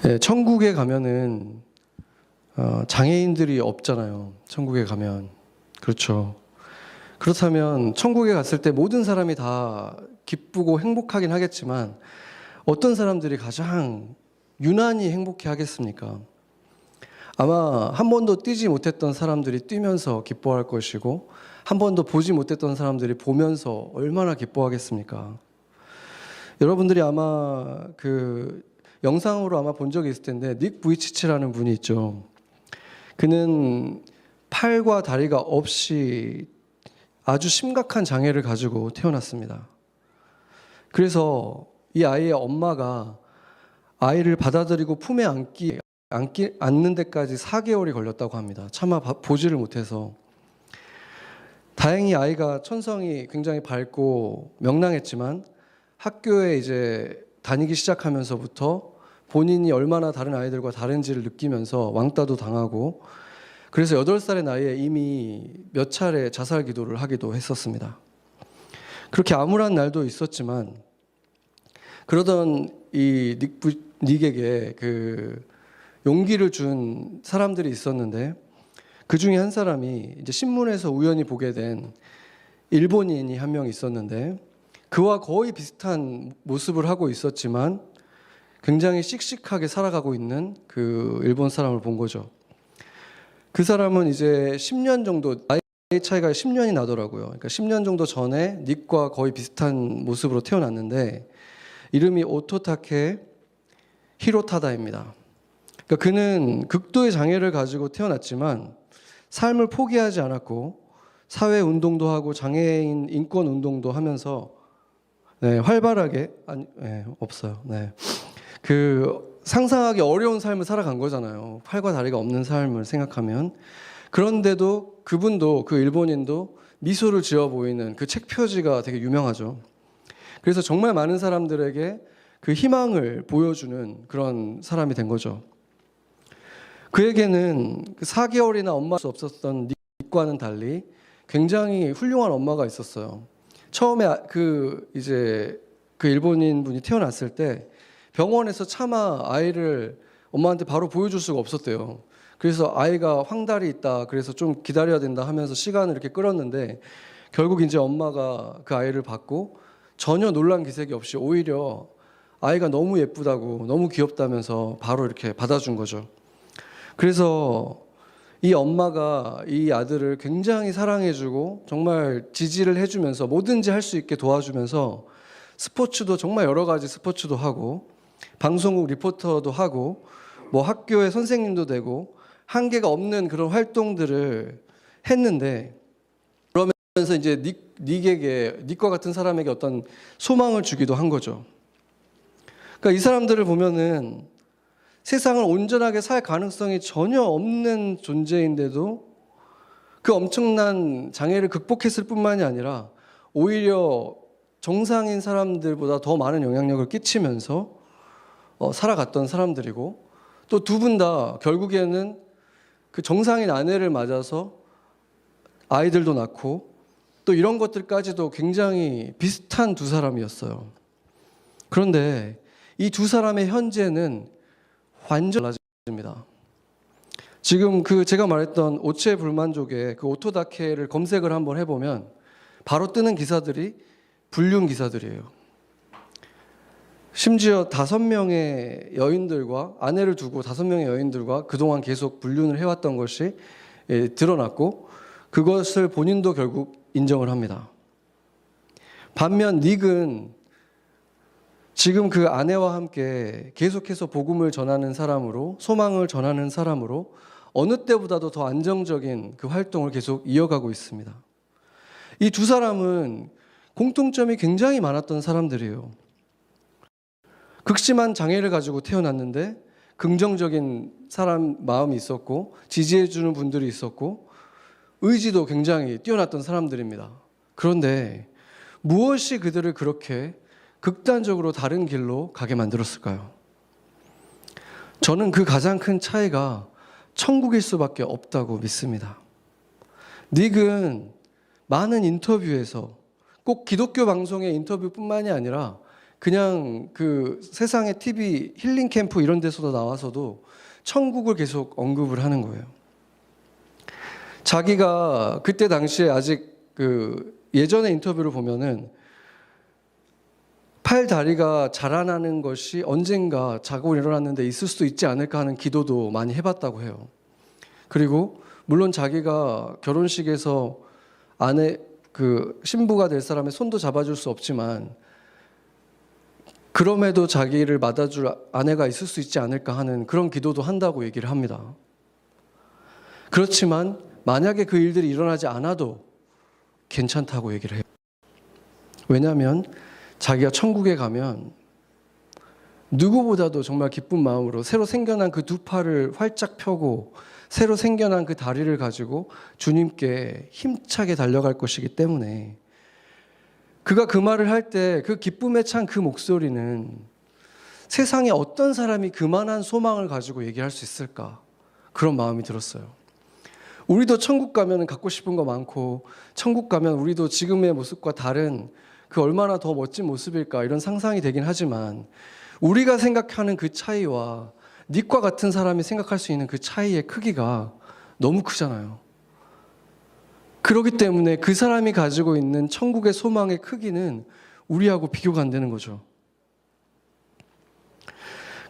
네, 천국에 가면은 장애인들이 없잖아요. 천국에 가면. 그렇죠. 그렇다면 천국에 갔을 때 모든 사람이 다 기쁘고 행복하긴 하겠지만 어떤 사람들이 가장 유난히 행복해 하겠습니까? 아마 한 번도 뛰지 못했던 사람들이 뛰면서 기뻐할 것이고 한 번도 보지 못했던 사람들이 보면서 얼마나 기뻐하겠습니까? 여러분들이 아마 그 영상으로 아마 본 적이 있을 텐데 닉 부이치치라는 분이 있죠. 그는 팔과 다리가 없이 아주 심각한 장애를 가지고 태어났습니다. 그래서 이 아이의 엄마가 아이를 받아들이고 품에 안는 데까지 4개월이 걸렸다고 합니다. 차마 보지를 못해서. 다행히 아이가 천성이 굉장히 밝고 명랑했지만 학교에 이제 다니기 시작하면서부터 본인이 얼마나 다른 아이들과 다른지를 느끼면서 왕따도 당하고, 그래서 8살의 나이에 이미 몇 차례 자살 기도를 하기도 했었습니다. 그렇게 암울한 날도 있었지만 그러던 이 닉에게 그 용기를 준 사람들이 있었는데, 그 중에 한 사람이 이제 신문에서 우연히 보게 된 일본인이 한 명 있었는데, 그와 거의 비슷한 모습을 하고 있었지만 굉장히 씩씩하게 살아가고 있는 그 일본 사람을 본 거죠. 그 사람은 이제 10년 정도, 나이 차이가 10년이 나더라고요. 그러니까 10년 정도 전에 닉과 거의 비슷한 모습으로 태어났는데 이름이 오토타케 히로타다입니다. 그러니까 그는 극도의 장애를 가지고 태어났지만 삶을 포기하지 않았고 사회 운동도 하고 장애인 인권 운동도 하면서 활발하게 없어요. 그 상상하기 어려운 삶을 살아간 거잖아요. 팔과 다리가 없는 삶을 생각하면. 그런데도 그분도, 그 일본인도 미소를 지어 보이는 그 책 표지가 되게 유명하죠. 그래서 정말 많은 사람들에게 그 희망을 보여주는 그런 사람이 된 거죠. 그에게는 그 4개월이나 엄마할 수 없었던 닉과는 달리 굉장히 훌륭한 엄마가 있었어요. 처음에 그 일본인 분이 태어났을 때 병원에서 차마 아이를 엄마한테 바로 보여줄 수가 없었대요. 그래서 아이가 황달이 있다, 그래서 좀 기다려야 된다 하면서 시간을 이렇게 끌었는데 결국 이제 엄마가 그 아이를 받고 전혀 놀란 기색이 없이 오히려 아이가 너무 예쁘다고, 너무 귀엽다면서 바로 이렇게 받아준 거죠. 그래서 이 엄마가 이 아들을 굉장히 사랑해주고 정말 지지를 해주면서 뭐든지 할 수 있게 도와주면서 스포츠도 정말 여러 가지 스포츠도 하고 방송국 리포터도 하고 뭐 학교의 선생님도 되고 한계가 없는 그런 활동들을 했는데, 그러면서 이제 닉과 같은 사람에게 어떤 소망을 주기도 한 거죠. 그러니까 이 사람들을 보면은 세상을 온전하게 살 가능성이 전혀 없는 존재인데도 그 엄청난 장애를 극복했을 뿐만이 아니라 오히려 정상인 사람들보다 더 많은 영향력을 끼치면서 살아갔던 사람들이고, 또 두 분 다 결국에는 그 정상인 아내를 맞아서 아이들도 낳고 또 이런 것들까지도 굉장히 비슷한 두 사람이었어요. 그런데 이 두 사람의 현재는 완전 달라집니다. 지금 그 제가 말했던 오체 불만족의 그 오토다케를 검색을 한번 해보면 바로 뜨는 기사들이 불륜 기사들이에요. 심지어 5명의 여인들과, 아내를 두고 5명의 여인들과 그동안 계속 불륜을 해왔던 것이 드러났고 그것을 본인도 결국 인정을 합니다. 반면 닉은 지금 그 아내와 함께 계속해서 복음을 전하는 사람으로, 소망을 전하는 사람으로 어느 때보다도 더 안정적인 그 활동을 계속 이어가고 있습니다. 이 두 사람은 공통점이 굉장히 많았던 사람들이에요. 극심한 장애를 가지고 태어났는데 긍정적인 사람 마음이 있었고 지지해주는 분들이 있었고 의지도 굉장히 뛰어났던 사람들입니다. 그런데 무엇이 그들을 그렇게 극단적으로 다른 길로 가게 만들었을까요? 저는 그 가장 큰 차이가 천국일 수밖에 없다고 믿습니다. 닉은 많은 인터뷰에서, 꼭 기독교 방송의 인터뷰뿐만이 아니라 그냥 그 세상의 TV 힐링 캠프 이런 데서도 나와서도 천국을 계속 언급을 하는 거예요. 자기가 그때 당시에 아직 그 예전의 인터뷰를 보면은 팔 다리가 자라나는 것이 언젠가 자고 일어났는데 있을 수도 있지 않을까 하는 기도도 많이 해봤다고 해요. 그리고 물론 자기가 결혼식에서 아내 그 신부가 될 사람의 손도 잡아줄 수 없지만 그럼에도 자기를 맞아줄 아내가 있을 수 있지 않을까 하는 그런 기도도 한다고 얘기를 합니다. 그렇지만 만약에 그 일들이 일어나지 않아도 괜찮다고 얘기를 해요. 왜냐하면 자기가 천국에 가면 누구보다도 정말 기쁜 마음으로 새로 생겨난 그 두 팔을 활짝 펴고 새로 생겨난 그 다리를 가지고 주님께 힘차게 달려갈 것이기 때문에 그가 그 말을 할 때 그 기쁨에 찬 그 목소리는 세상에 어떤 사람이 그만한 소망을 가지고 얘기할 수 있을까? 그런 마음이 들었어요. 우리도 천국 가면 갖고 싶은 거 많고 천국 가면 우리도 지금의 모습과 다른 그 얼마나 더 멋진 모습일까 이런 상상이 되긴 하지만 우리가 생각하는 그 차이와 닉과 같은 사람이 생각할 수 있는 그 차이의 크기가 너무 크잖아요. 그렇기 때문에 그 사람이 가지고 있는 천국의 소망의 크기는 우리하고 비교가 안 되는 거죠.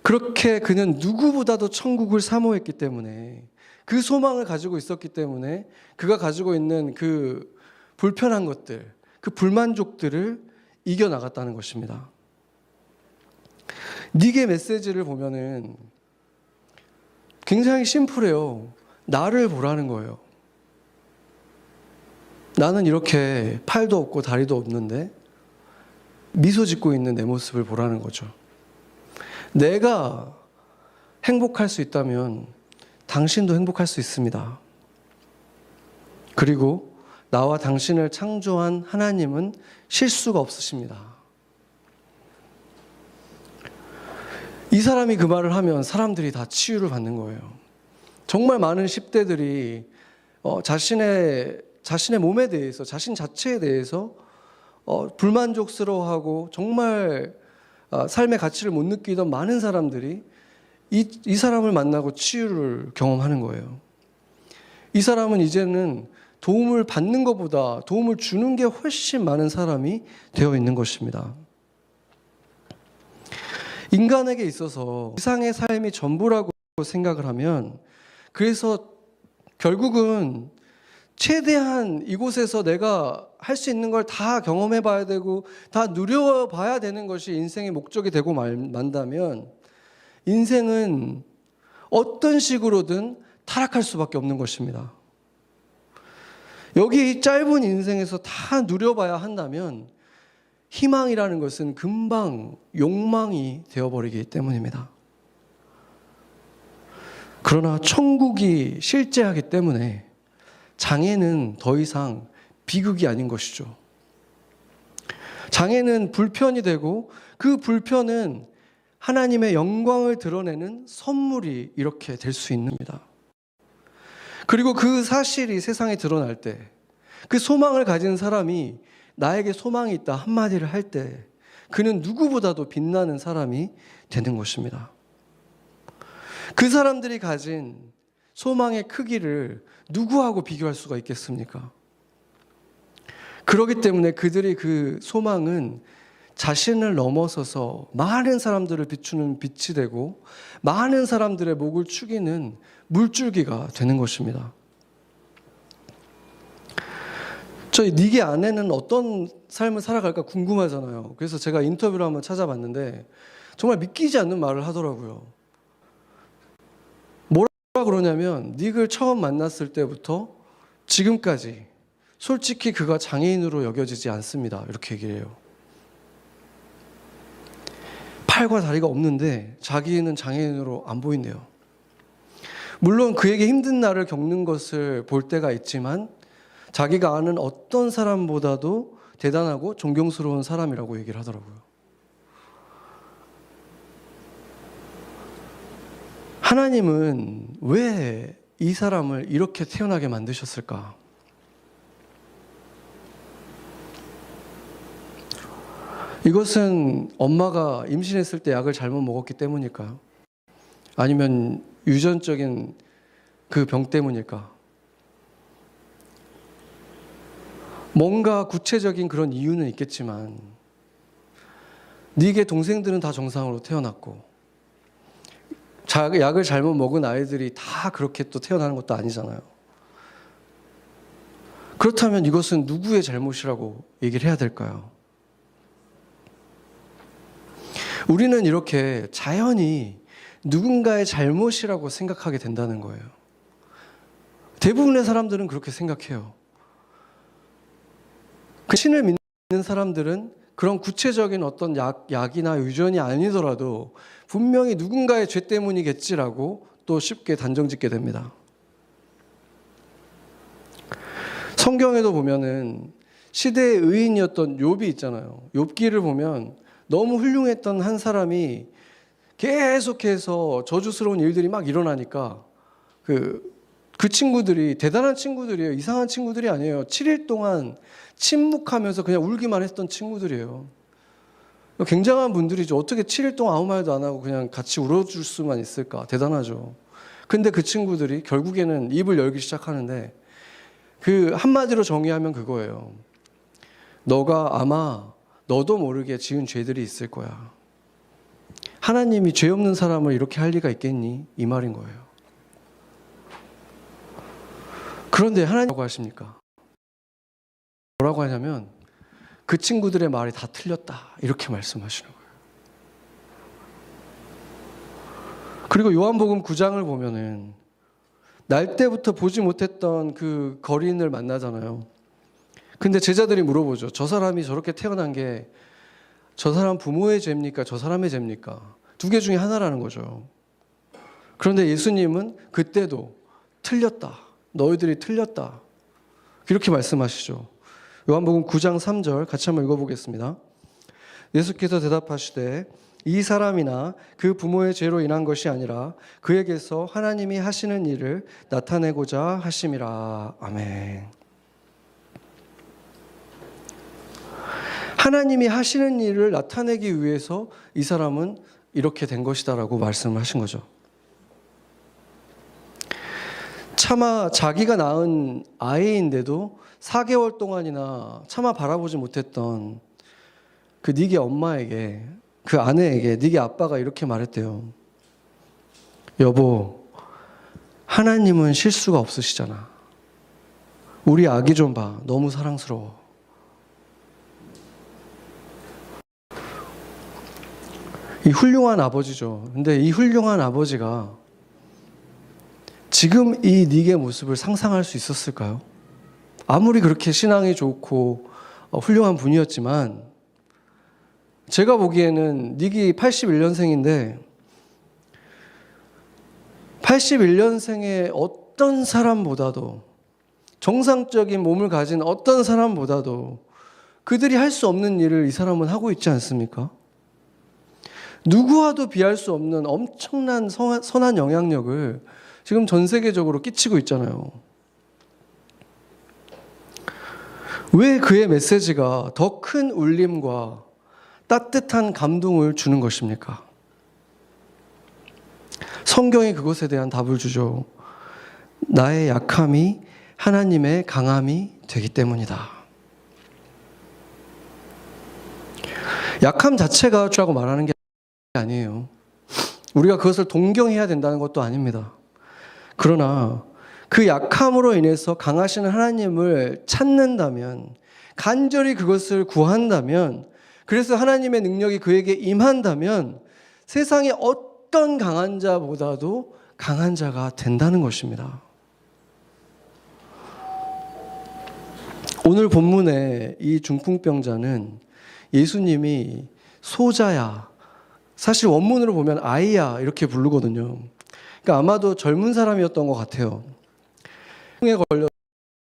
그렇게 그는 누구보다도 천국을 사모했기 때문에 그 소망을 가지고 있었기 때문에 그가 가지고 있는 그 불편한 것들, 그 불만족들을 이겨나갔다는 것입니다. 닉의 메시지를 보면은 굉장히 심플해요. 나를 보라는 거예요. 나는 이렇게 팔도 없고 다리도 없는데 미소 짓고 있는 내 모습을 보라는 거죠. 내가 행복할 수 있다면 당신도 행복할 수 있습니다. 그리고 나와 당신을 창조한 하나님은 실수가 없으십니다. 이 사람이 그 말을 하면 사람들이 다 치유를 받는 거예요. 정말 많은 10대들이 자신의 몸에 대해서, 자신 자체에 대해서 불만족스러워하고 정말 삶의 가치를 못 느끼던 많은 사람들이 이 사람을 만나고 치유를 경험하는 거예요. 이 사람은 이제는 도움을 받는 것보다 도움을 주는 게 훨씬 많은 사람이 되어 있는 것입니다. 인간에게 있어서 세상의 삶이 전부라고 생각을 하면 그래서 결국은 최대한 이곳에서 내가 할 수 있는 걸 다 경험해 봐야 되고 다 누려봐야 되는 것이 인생의 목적이 되고 만다면 인생은 어떤 식으로든 타락할 수밖에 없는 것입니다. 여기 이 짧은 인생에서 다 누려봐야 한다면 희망이라는 것은 금방 욕망이 되어버리기 때문입니다. 그러나 천국이 실제하기 때문에 장애는 더 이상 비극이 아닌 것이죠. 장애는 불편이 되고 그 불편은 하나님의 영광을 드러내는 선물이 이렇게 될 수 있는 겁니다. 그리고 그 사실이 세상에 드러날 때 그 소망을 가진 사람이 나에게 소망이 있다 한마디를 할 때 그는 누구보다도 빛나는 사람이 되는 것입니다. 그 사람들이 가진 소망의 크기를 누구하고 비교할 수가 있겠습니까? 그렇기 때문에 그들이 그 소망은 자신을 넘어서서 많은 사람들을 비추는 빛이 되고 많은 사람들의 목을 축이는 물줄기가 되는 것입니다. 저희 닉의 아내는 어떤 삶을 살아갈까 궁금하잖아요. 그래서 제가 인터뷰를 한번 찾아봤는데 정말 믿기지 않는 말을 하더라고요. 뭐라 그러냐면 닉을 처음 만났을 때부터 지금까지 솔직히 그가 장애인으로 여겨지지 않습니다. 이렇게 얘기를 해요. 팔과 다리가 없는데 자기는 장애인으로 안 보인대요. 물론 그에게 힘든 날을 겪는 것을 볼 때가 있지만 자기가 아는 어떤 사람보다도 대단하고 존경스러운 사람이라고 얘기를 하더라고요. 하나님은 왜 이 사람을 이렇게 태어나게 만드셨을까? 이것은 엄마가 임신했을 때 약을 잘못 먹었기 때문일까요? 아니면 유전적인 그 병 때문일까? 뭔가 구체적인 그런 이유는 있겠지만 네게 동생들은 다 정상으로 태어났고 약을 잘못 먹은 아이들이 다 그렇게 또 태어나는 것도 아니잖아요. 그렇다면 이것은 누구의 잘못이라고 얘기를 해야 될까요? 우리는 이렇게 자연히 누군가의 잘못이라고 생각하게 된다는 거예요. 대부분의 사람들은 그렇게 생각해요. 그 신을 믿는 사람들은 그런 구체적인 어떤 약이나 유전이 아니더라도 분명히 누군가의 죄 때문이겠지라고 또 쉽게 단정짓게 됩니다. 성경에도 보면은 시대의 의인이었던 욥이 있잖아요. 욥기를 보면 너무 훌륭했던 한 사람이 계속해서 저주스러운 일들이 막 일어나니까 그 친구들이 대단한 친구들이에요. 이상한 친구들이 아니에요. 7일 동안 침묵하면서 그냥 울기만 했던 친구들이에요. 굉장한 분들이죠. 어떻게 7일 동안 아무 말도 안 하고 그냥 같이 울어줄 수만 있을까? 대단하죠. 근데 그 친구들이 결국에는 입을 열기 시작하는데 그 한마디로 정의하면 그거예요. 너가 아마 너도 모르게 지은 죄들이 있을 거야. 하나님이 죄 없는 사람을 이렇게 할 리가 있겠니? 이 말인 거예요. 그런데 하나님 뭐라고 하십니까? 뭐라고 하냐면 그 친구들의 말이 다 틀렸다. 이렇게 말씀하시는 거예요. 그리고 요한복음 9장을 보면은 날 때부터 보지 못했던 그 거린을 만나잖아요. 근데 제자들이 물어보죠. 저 사람이 저렇게 태어난 게 저 사람 부모의 죄입니까? 저 사람의 죄입니까? 두 개 중에 하나라는 거죠. 그런데 예수님은 그때도 틀렸다. 너희들이 틀렸다. 이렇게 말씀하시죠. 요한복음 9장 3절 같이 한번 읽어보겠습니다. 예수께서 대답하시되 이 사람이나 그 부모의 죄로 인한 것이 아니라 그에게서 하나님이 하시는 일을 나타내고자 하심이라. 아멘. 하나님이 하시는 일을 나타내기 위해서 이 사람은 이렇게 된 것이다라고 말씀을 하신 거죠. 차마 자기가 낳은 아이인데도 4개월 동안이나 차마 바라보지 못했던 그 니게 엄마에게, 그 아내에게 니게 아빠가 이렇게 말했대요. 여보, 하나님은 실수가 없으시잖아. 우리 아기 좀 봐. 너무 사랑스러워. 이 훌륭한 아버지죠. 근데 이 훌륭한 아버지가 지금 이 니게 모습을 상상할 수 있었을까요? 아무리 그렇게 신앙이 좋고 훌륭한 분이었지만 제가 보기에는 닉이 81년생인데 81년생의 어떤 사람보다도 정상적인 몸을 가진 어떤 사람보다도 그들이 할 수 없는 일을 이 사람은 하고 있지 않습니까? 누구와도 비할 수 없는 엄청난 선한 영향력을 지금 전 세계적으로 끼치고 있잖아요. 왜 그의 메시지가 더 큰 울림과 따뜻한 감동을 주는 것입니까? 성경이 그것에 대한 답을 주죠. 나의 약함이 하나님의 강함이 되기 때문이다. 약함 자체가 죄라고 말하는 게 아니에요. 우리가 그것을 동경해야 된다는 것도 아닙니다. 그러나 그 약함으로 인해서 강하신 하나님을 찾는다면, 간절히 그것을 구한다면, 그래서 하나님의 능력이 그에게 임한다면 세상의 어떤 강한 자보다도 강한 자가 된다는 것입니다. 오늘 본문의 이 중풍병자는 예수님이 소자야, 사실 원문으로 보면 아이야 이렇게 부르거든요. 그러니까 아마도 젊은 사람이었던 것 같아요. 중풍에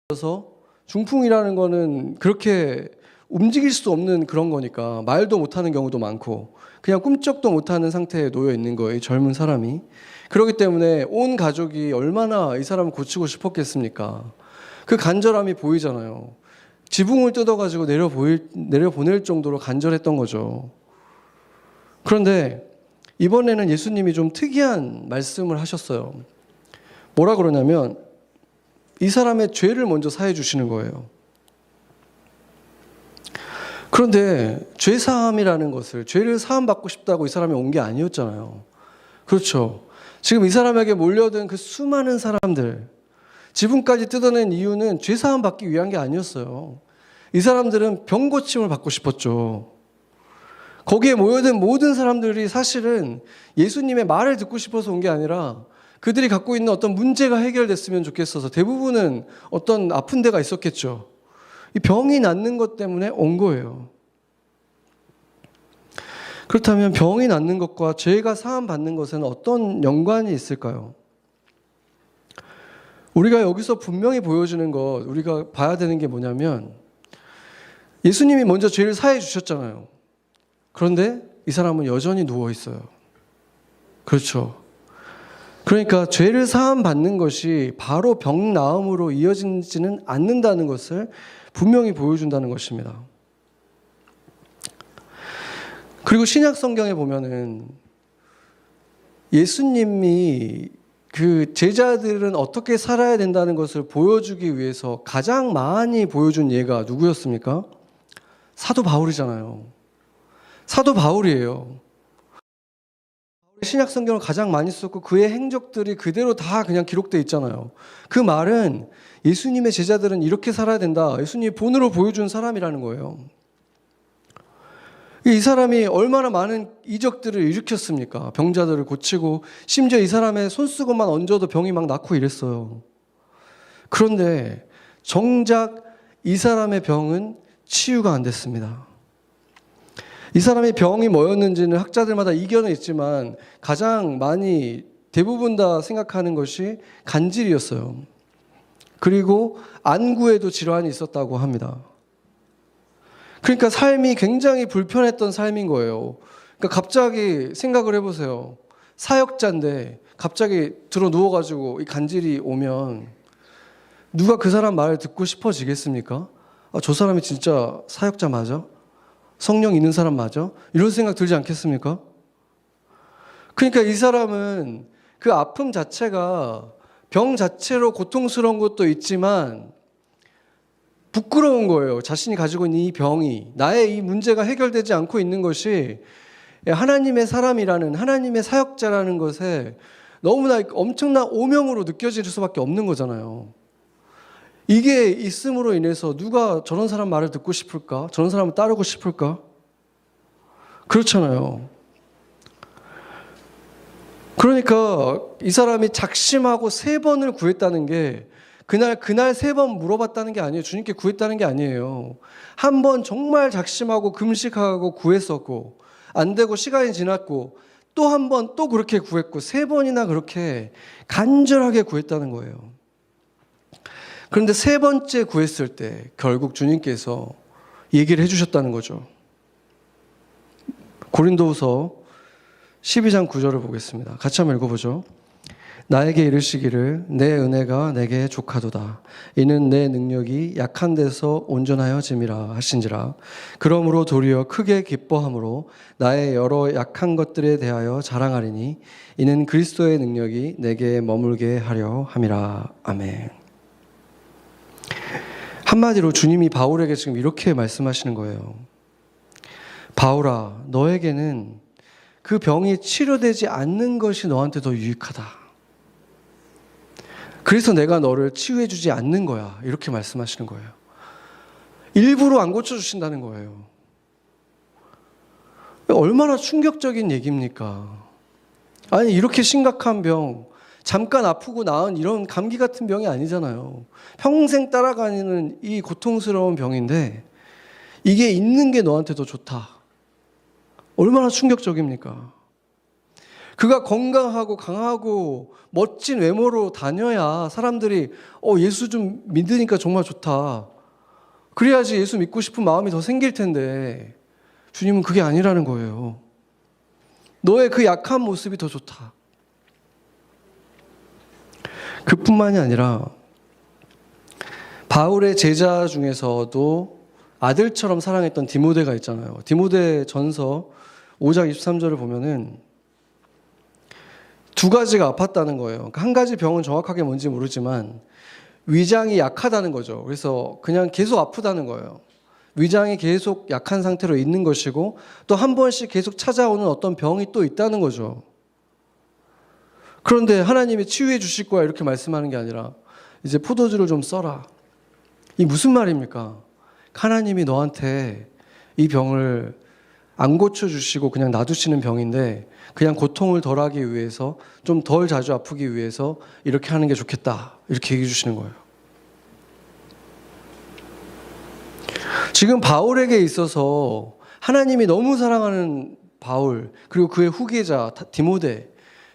걸려서, 중풍이라는 거는 그렇게 움직일 수 없는 그런 거니까 말도 못하는 경우도 많고 그냥 꿈쩍도 못하는 상태에 놓여 있는 거예요, 젊은 사람이. 그렇기 때문에 온 가족이 얼마나 이 사람을 고치고 싶었겠습니까? 그 간절함이 보이잖아요. 지붕을 뜯어가지고 내려보낼 정도로 간절했던 거죠. 그런데 이번에는 예수님이 좀 특이한 말씀을 하셨어요. 뭐라 그러냐면 이 사람의 죄를 먼저 사해 주시는 거예요. 그런데 죄사함이라는 것을, 죄를 사함받고 싶다고 이 사람이 온 게 아니었잖아요. 그렇죠. 지금 이 사람에게 몰려든 그 수많은 사람들, 지붕까지 뜯어낸 이유는 죄사함 받기 위한 게 아니었어요. 이 사람들은 병 고침을 받고 싶었죠. 거기에 모여든 모든 사람들이 사실은 예수님의 말을 듣고 싶어서 온 게 아니라 그들이 갖고 있는 어떤 문제가 해결됐으면 좋겠어서, 대부분은 어떤 아픈 데가 있었겠죠. 이 병이 낫는 것 때문에 온 거예요. 그렇다면 병이 낫는 것과 죄가 사함 받는 것에는 어떤 연관이 있을까요? 우리가 여기서 분명히 보여주는 것, 우리가 봐야 되는 게 뭐냐면, 예수님이 먼저 죄를 사해 주셨잖아요. 그런데 이 사람은 여전히 누워 있어요. 그렇죠. 그러니까 죄를 사함 받는 것이 바로 병 나음으로 이어지지는 않는다는 것을 분명히 보여준다는 것입니다. 그리고 신약 성경에 보면은 예수님이 그 제자들은 어떻게 살아야 된다는 것을 보여주기 위해서 가장 많이 보여준 예가 누구였습니까? 사도 바울이잖아요. 사도 바울이에요. 신약 성경을 가장 많이 썼고 그의 행적들이 그대로 다 그냥 기록되어 있잖아요. 그 말은 예수님의 제자들은 이렇게 살아야 된다, 예수님이 본으로 보여준 사람이라는 거예요. 이 사람이 얼마나 많은 이적들을 일으켰습니까? 병자들을 고치고, 심지어 이 사람의 손수건만 얹어도 병이 막 낫고 이랬어요. 그런데 정작 이 사람의 병은 치유가 안 됐습니다. 이 사람의 병이 뭐였는지는 학자들마다 이견은 있지만 가장 많이, 대부분 다 생각하는 것이 간질이었어요. 그리고 안구에도 질환이 있었다고 합니다. 그러니까 삶이 굉장히 불편했던 삶인 거예요. 그러니까 갑자기 생각을 해보세요. 사역자인데 갑자기 들어 누워가지고 이 간질이 오면 누가 그 사람 말을 듣고 싶어지겠습니까? 아, 저 사람이 진짜 사역자 맞아? 성령 있는 사람 맞아? 이런 생각 들지 않겠습니까? 그러니까 이 사람은 그 아픔 자체가 병 자체로 고통스러운 것도 있지만 부끄러운 거예요. 자신이 가지고 있는 이 병이, 나의 이 문제가 해결되지 않고 있는 것이 하나님의 사람이라는, 하나님의 사역자라는 것에 너무나 엄청난 오명으로 느껴질 수밖에 없는 거잖아요. 이게 있음으로 인해서 누가 저런 사람 말을 듣고 싶을까? 저런 사람을 따르고 싶을까? 그렇잖아요. 그러니까 이 사람이 작심하고 3번을 구했다는 게 그날 3번 물어봤다는 게 아니에요. 주님께 구했다는 게 아니에요. 한 번 정말 작심하고 금식하고 구했었고, 안 되고 시간이 지났고, 또 한 번 또 그렇게 구했고, 3번이나 그렇게 간절하게 구했다는 거예요. 그런데 3번째 구했을 때 결국 주님께서 얘기를 해주셨다는 거죠. 고린도후서 12장 9절을 보겠습니다. 같이 한번 읽어보죠. 나에게 이르시기를 내 은혜가 내게 족하도다. 이는 내 능력이 약한 데서 온전하여짐이라 하신지라. 그러므로 도리어 크게 기뻐함으로 나의 여러 약한 것들에 대하여 자랑하리니 이는 그리스도의 능력이 내게 머물게 하려 함이라. 아멘. 한마디로 주님이 바울에게 지금 이렇게 말씀하시는 거예요. 바울아, 너에게는 그 병이 치료되지 않는 것이 너한테 더 유익하다. 그래서 내가 너를 치유해 주지 않는 거야. 이렇게 말씀하시는 거예요. 일부러 안 고쳐주신다는 거예요. 얼마나 충격적인 얘기입니까? 아니, 이렇게 심각한 병, 잠깐 아프고 나은 이런 감기 같은 병이 아니잖아요. 평생 따라가는 이 고통스러운 병인데 이게 있는 게 너한테 더 좋다. 얼마나 충격적입니까? 그가 건강하고 강하고 멋진 외모로 다녀야 사람들이 예수 좀 믿으니까 정말 좋다. 그래야지 예수 믿고 싶은 마음이 더 생길 텐데 주님은 그게 아니라는 거예요. 너의 그 약한 모습이 더 좋다. 그뿐만이 아니라 바울의 제자 중에서도 아들처럼 사랑했던 디모데가 있잖아요. 디모데 전서 5장 23절을 보면은 두 가지가 아팠다는 거예요. 그러니까 한 가지 병은 정확하게 뭔지 모르지만 위장이 약하다는 거죠. 그래서 그냥 계속 아프다는 거예요. 위장이 계속 약한 상태로 있는 것이고 또 한 번씩 계속 찾아오는 어떤 병이 또 있다는 거죠. 그런데 하나님이 치유해 주실 거야 이렇게 말씀하는 게 아니라 이제 포도주를 좀 써라. 이 무슨 말입니까? 하나님이 너한테 이 병을 안 고쳐주시고 그냥 놔두시는 병인데 그냥 고통을 덜하기 위해서 좀 덜 자주 아프기 위해서 이렇게 하는 게 좋겠다 이렇게 얘기해 주시는 거예요. 지금 바울에게 있어서 하나님이 너무 사랑하는 바울 그리고 그의 후계자 디모데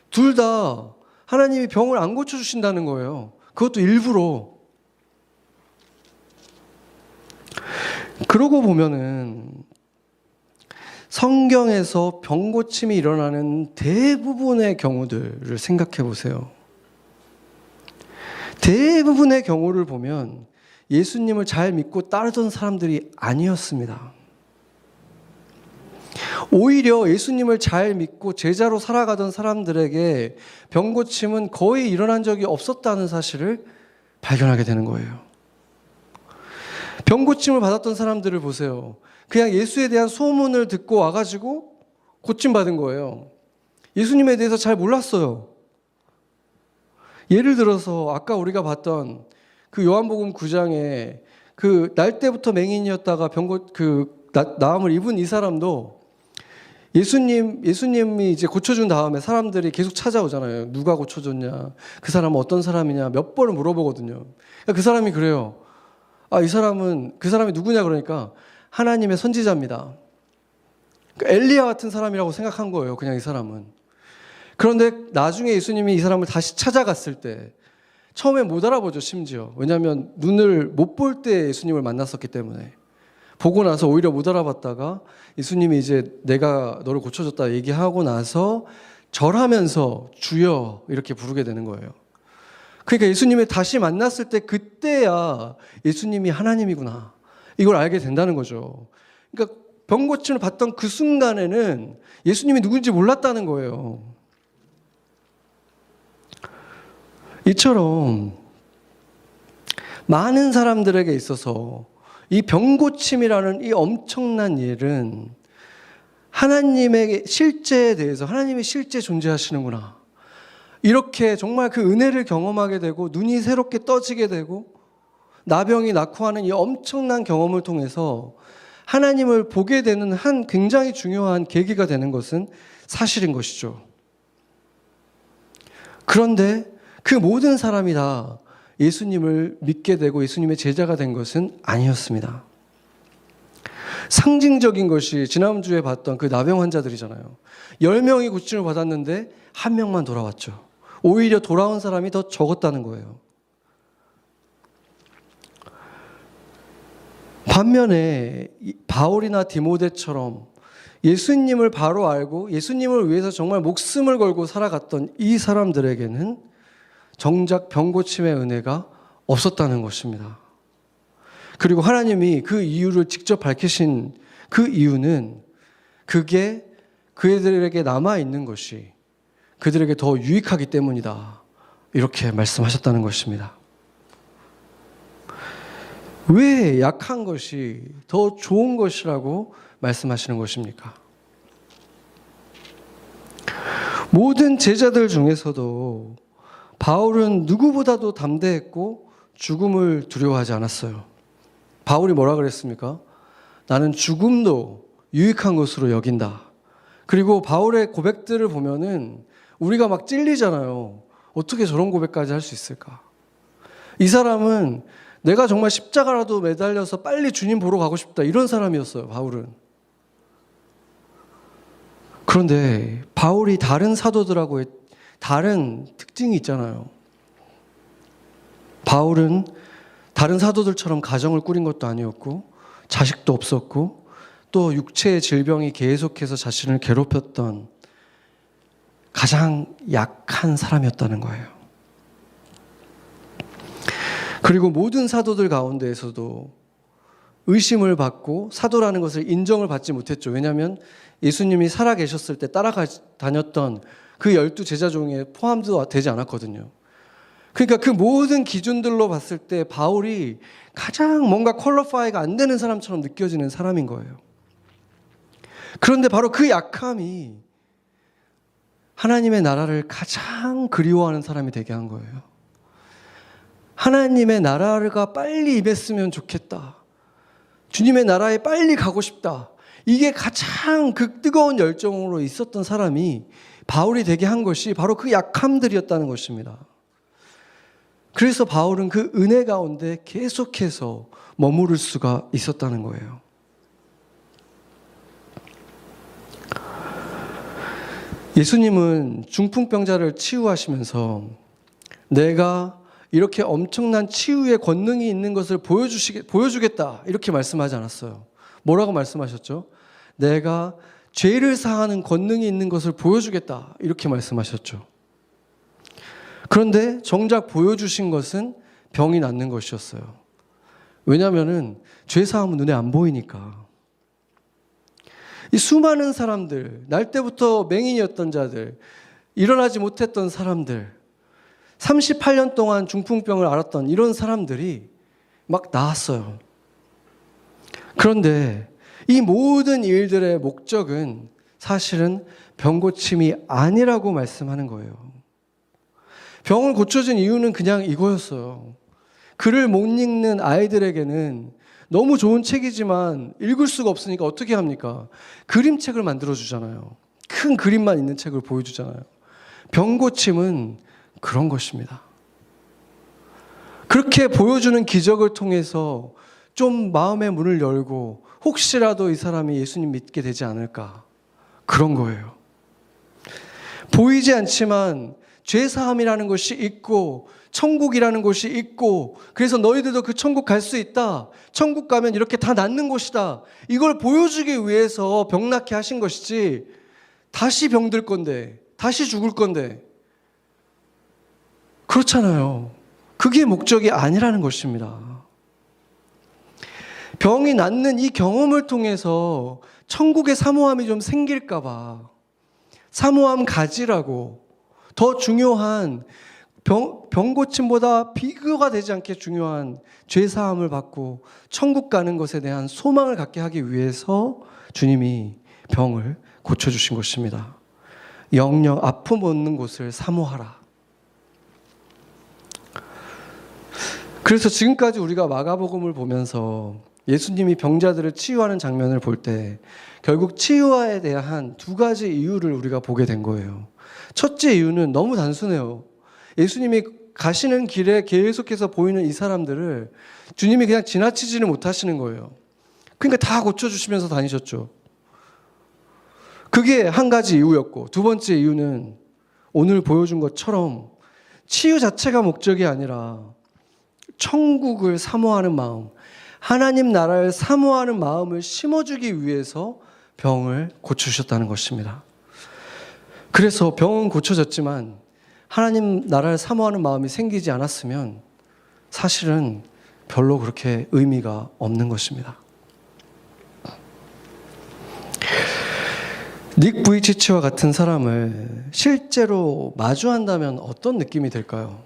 둘 다 하나님이 병을 안 고쳐주신다는 거예요. 그것도 일부러. 그러고 보면은 성경에서 병 고침이 일어나는 대부분의 경우들을 생각해 보세요. 대부분의 경우를 보면 예수님을 잘 믿고 따르던 사람들이 아니었습니다. 오히려 예수님을 잘 믿고 제자로 살아가던 사람들에게 병 고침은 거의 일어난 적이 없었다는 사실을 발견하게 되는 거예요. 병 고침을 받았던 사람들을 보세요. 그냥 예수에 대한 소문을 듣고 와가지고 고침받은 거예요. 예수님에 대해서 잘 몰랐어요. 예를 들어서 아까 우리가 봤던 그 요한복음 9장에 그 날 때부터 맹인이었다가 나음을 입은 이 사람도 예수님이 이제 고쳐준 다음에 사람들이 계속 찾아오잖아요. 누가 고쳐줬냐? 그 사람은 어떤 사람이냐? 몇 번을 물어보거든요. 그 사람이 그래요. 그 사람이 누구냐 그러니까 하나님의 선지자입니다. 엘리야 같은 사람이라고 생각한 거예요. 그냥 이 사람은. 그런데 나중에 예수님이 이 사람을 다시 찾아갔을 때 처음에 못 알아보죠, 심지어. 왜냐하면 눈을 못 볼 때 예수님을 만났었기 때문에. 보고 나서 오히려 못 알아봤다가 예수님이 이제 내가 너를 고쳐줬다 얘기하고 나서 절하면서 주여 이렇게 부르게 되는 거예요. 그러니까 예수님을 다시 만났을 때 그때야 예수님이 하나님이구나. 이걸 알게 된다는 거죠. 그러니까 병 고침을 받던 그 순간에는 예수님이 누군지 몰랐다는 거예요. 이처럼 많은 사람들에게 있어서 이 병 고침이라는 이 엄청난 일은 하나님의 실제에 대해서 하나님이 실제 존재하시는구나. 이렇게 정말 그 은혜를 경험하게 되고 눈이 새롭게 떠지게 되고 나병이 낫고 하는 이 엄청난 경험을 통해서 하나님을 보게 되는 한 굉장히 중요한 계기가 되는 것은 사실인 것이죠. 그런데 그 모든 사람이 다 예수님을 믿게 되고 예수님의 제자가 된 것은 아니었습니다. 상징적인 것이 지난주에 봤던 그 나병 환자들이잖아요. 10명이 고침을 받았는데 1명만 돌아왔죠. 오히려 돌아온 사람이 더 적었다는 거예요. 반면에 바울이나 디모데처럼 예수님을 바로 알고 예수님을 위해서 정말 목숨을 걸고 살아갔던 이 사람들에게는 정작 병 고침의 은혜가 없었다는 것입니다. 그리고 하나님이 그 이유를 직접 밝히신 그 이유는 그게 그들에게 남아있는 것이 그들에게 더 유익하기 때문이다. 이렇게 말씀하셨다는 것입니다. 왜 약한 것이 더 좋은 것이라고 말씀하시는 것입니까? 모든 제자들 중에서도 바울은 누구보다도 담대했고 죽음을 두려워하지 않았어요. 바울이 뭐라 그랬습니까? 나는 죽음도 유익한 것으로 여긴다. 그리고 바울의 고백들을 보면은 우리가 막 찔리잖아요. 어떻게 저런 고백까지 할 수 있을까? 이 사람은 내가 정말 십자가라도 매달려서 빨리 주님 보러 가고 싶다. 이런 사람이었어요, 바울은. 그런데 바울이 다른 사도들하고의 다른 특징이 있잖아요. 바울은 다른 사도들처럼 가정을 꾸린 것도 아니었고 자식도 없었고 또 육체의 질병이 계속해서 자신을 괴롭혔던 가장 약한 사람이었다는 거예요. 그리고 모든 사도들 가운데에서도 의심을 받고 사도라는 것을 인정을 받지 못했죠. 왜냐하면 예수님이 살아계셨을 때 따라다녔던 그 12 제자 중에 포함도 되지 않았거든요. 그러니까 그 모든 기준들로 봤을 때 바울이 가장 뭔가 퀄리파이가 안 되는 사람처럼 느껴지는 사람인 거예요. 그런데 바로 그 약함이 하나님의 나라를 가장 그리워하는 사람이 되게 한 거예요. 하나님의 나라가 빨리 임했으면 좋겠다. 주님의 나라에 빨리 가고 싶다. 이게 가장 그 뜨거운 열정으로 있었던 사람이 바울이 되게 한 것이 바로 그 약함들이었다는 것입니다. 그래서 바울은 그 은혜 가운데 계속해서 머무를 수가 있었다는 거예요. 예수님은 중풍병자를 치유하시면서 내가 이렇게 엄청난 치유의 권능이 있는 것을 보여주겠다 이렇게 말씀하지 않았어요. 뭐라고 말씀하셨죠? 내가 죄를 사하는 권능이 있는 것을 보여주겠다 이렇게 말씀하셨죠. 그런데 정작 보여주신 것은 병이 낫는 것이었어요. 왜냐하면 죄 사함은 눈에 안 보이니까. 이 수많은 사람들, 날 때부터 맹인이었던 자들, 일어나지 못했던 사람들, 38년 동안 중풍병을 앓았던 이런 사람들이 막 나았어요. 그런데 이 모든 일들의 목적은 사실은 병 고침이 아니라고 말씀하는 거예요. 병을 고쳐준 이유는 그냥 이거였어요. 글을 못 읽는 아이들에게는 너무 좋은 책이지만 읽을 수가 없으니까 어떻게 합니까? 그림책을 만들어주잖아요. 큰 그림만 있는 책을 보여주잖아요. 병 고침은 그런 것입니다. 그렇게 보여주는 기적을 통해서 좀 마음의 문을 열고 혹시라도 이 사람이 예수님 믿게 되지 않을까, 그런 거예요. 보이지 않지만 죄사함이라는 것이 있고 천국이라는 곳이 있고 그래서 너희들도 그 천국 갈 수 있다. 천국 가면 이렇게 다 낫는 곳이다. 이걸 보여주기 위해서 병 낫게 하신 것이지 다시 병들 건데 다시 죽을 건데 그렇잖아요. 그게 목적이 아니라는 것입니다. 병이 낫는 이 경험을 통해서 천국의 사모함이 좀 생길까 봐 사모함 가지라고 더 중요한 병 고침보다 비교가 되지 않게 중요한 죄사함을 받고 천국 가는 것에 대한 소망을 갖게 하기 위해서 주님이 병을 고쳐주신 것입니다. 영영 아픔 없는 곳을 사모하라. 그래서 지금까지 우리가 마가복음을 보면서 예수님이 병자들을 치유하는 장면을 볼 때 결국 치유에 대한 두 가지 이유를 우리가 보게 된 거예요. 첫째 이유는 너무 단순해요. 예수님이 가시는 길에 계속해서 보이는 이 사람들을 주님이 그냥 지나치지는 못하시는 거예요. 그러니까 다 고쳐주시면서 다니셨죠. 그게 한 가지 이유였고, 두 번째 이유는 오늘 보여준 것처럼 치유 자체가 목적이 아니라 천국을 사모하는 마음, 하나님 나라를 사모하는 마음을 심어주기 위해서 병을 고쳐주셨다는 것입니다. 그래서 병은 고쳐졌지만 하나님 나라를 사모하는 마음이 생기지 않았으면 사실은 별로 그렇게 의미가 없는 것입니다. 닉 부이치치와 같은 사람을 실제로 마주한다면 어떤 느낌이 들까요?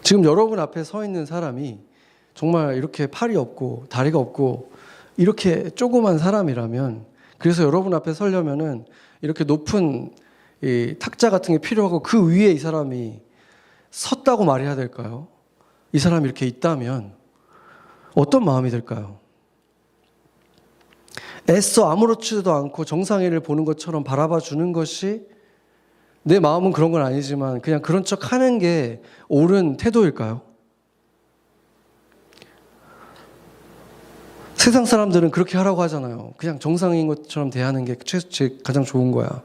지금 여러분 앞에 서 있는 사람이 정말 이렇게 팔이 없고 다리가 없고 이렇게 조그만 사람이라면, 그래서 여러분 앞에 서려면은 이렇게 높은 이 탁자 같은 게 필요하고 그 위에 이 사람이 섰다고 말해야 될까요? 이 사람이 이렇게 있다면 어떤 마음이 들까요? 애써 아무렇지도 않고 정상인을 보는 것처럼 바라봐 주는 것이, 내 마음은 그런 건 아니지만 그냥 그런 척 하는 게 옳은 태도일까요? 세상 사람들은 그렇게 하라고 하잖아요. 그냥 정상인 것처럼 대하는 게 가장 좋은 거야.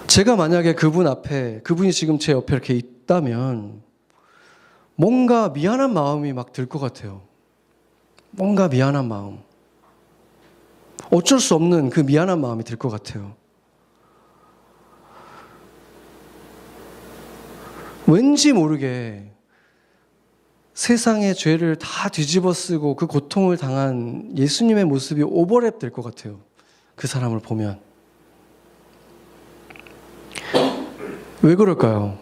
제가 만약에 그분이 지금 제 옆에 이렇게 있다면 뭔가 미안한 마음이 막 들 것 같아요. 뭔가 미안한 마음. 어쩔 수 없는 그 미안한 마음이 들 것 같아요. 왠지 모르게 세상의 죄를 다 뒤집어 쓰고 그 고통을 당한 예수님의 모습이 오버랩 될 것 같아요. 그 사람을 보면. 왜 그럴까요?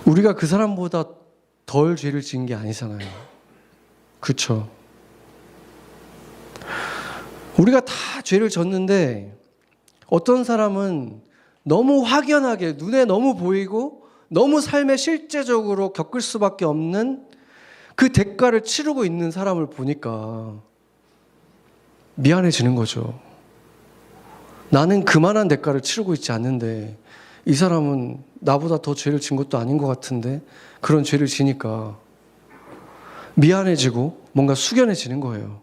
우리가 그 사람보다 덜 죄를 지은 게 아니잖아요. 그렇죠? 우리가 다 죄를 졌는데 어떤 사람은 너무 확연하게 눈에 너무 보이고 너무 삶에 실제적으로 겪을 수밖에 없는 그 대가를 치르고 있는 사람을 보니까 미안해지는 거죠. 나는 그만한 대가를 치르고 있지 않는데 이 사람은 나보다 더 죄를 진 것도 아닌 것 같은데 그런 죄를 지니까 미안해지고 뭔가 숙연해지는 거예요.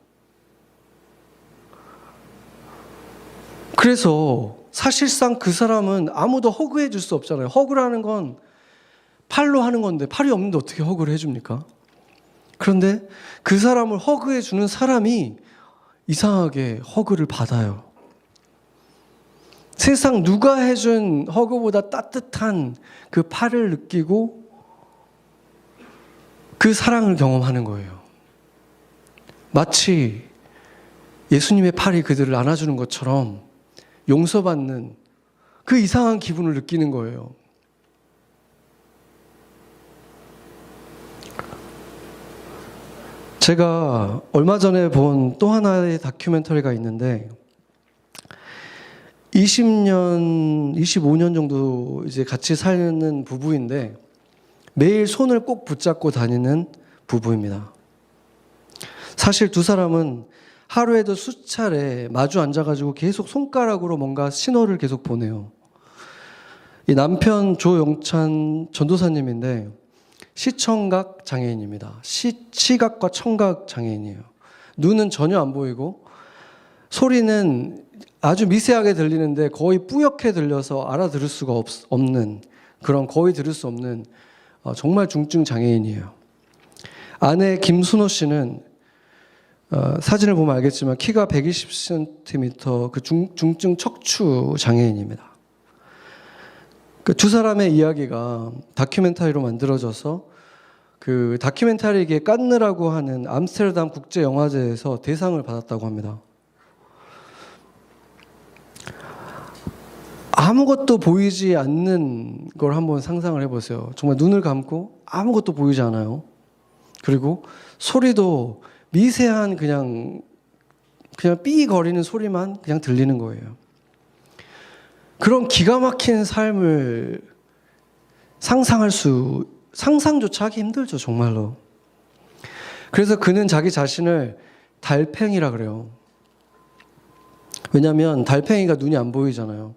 그래서 사실상 그 사람은 아무도 허그해 줄 수 없잖아요. 허그라는 건 팔로 하는 건데 팔이 없는데 어떻게 허그를 해줍니까? 그런데 그 사람을 허그해 주는 사람이 이상하게 허그를 받아요. 세상 누가 해준 허그보다 따뜻한 그 팔을 느끼고 그 사랑을 경험하는 거예요. 마치 예수님의 팔이 그들을 안아주는 것처럼 용서받는 그 이상한 기분을 느끼는 거예요. 제가 얼마 전에 본 또 하나의 다큐멘터리가 있는데 20년, 25년 정도 이제 같이 사는 부부인데 매일 손을 꼭 붙잡고 다니는 부부입니다. 사실 두 사람은 하루에도 수차례 마주 앉아가지고 계속 손가락으로 뭔가 신호를 계속 보내요. 이 남편 조영찬 전도사님인데 시청각 장애인입니다. 시각과 청각 장애인이에요. 눈은 전혀 안 보이고 소리는 아주 미세하게 들리는데 거의 뿌옇게 들려서 알아들을 수가 없는 그런 거의 들을 수 없는 정말 중증 장애인이에요. 아내 김순호 씨는 사진을 보면 알겠지만 키가 120cm 그 중증 척추 장애인입니다. 그 두 사람의 이야기가 다큐멘터리로 만들어져서 그 다큐멘터리계 깐느라고 하는 암스테르담 국제영화제에서 대상을 받았다고 합니다. 아무것도 보이지 않는 걸 한번 상상을 해보세요. 정말 눈을 감고 아무것도 보이지 않아요. 그리고 소리도 미세한 그냥 삐 거리는 소리만 그냥 들리는 거예요. 그런 기가 막힌 삶을 상상조차 하기 힘들죠, 정말로. 그래서 그는 자기 자신을 달팽이라 그래요. 왜냐하면 달팽이가 눈이 안 보이잖아요.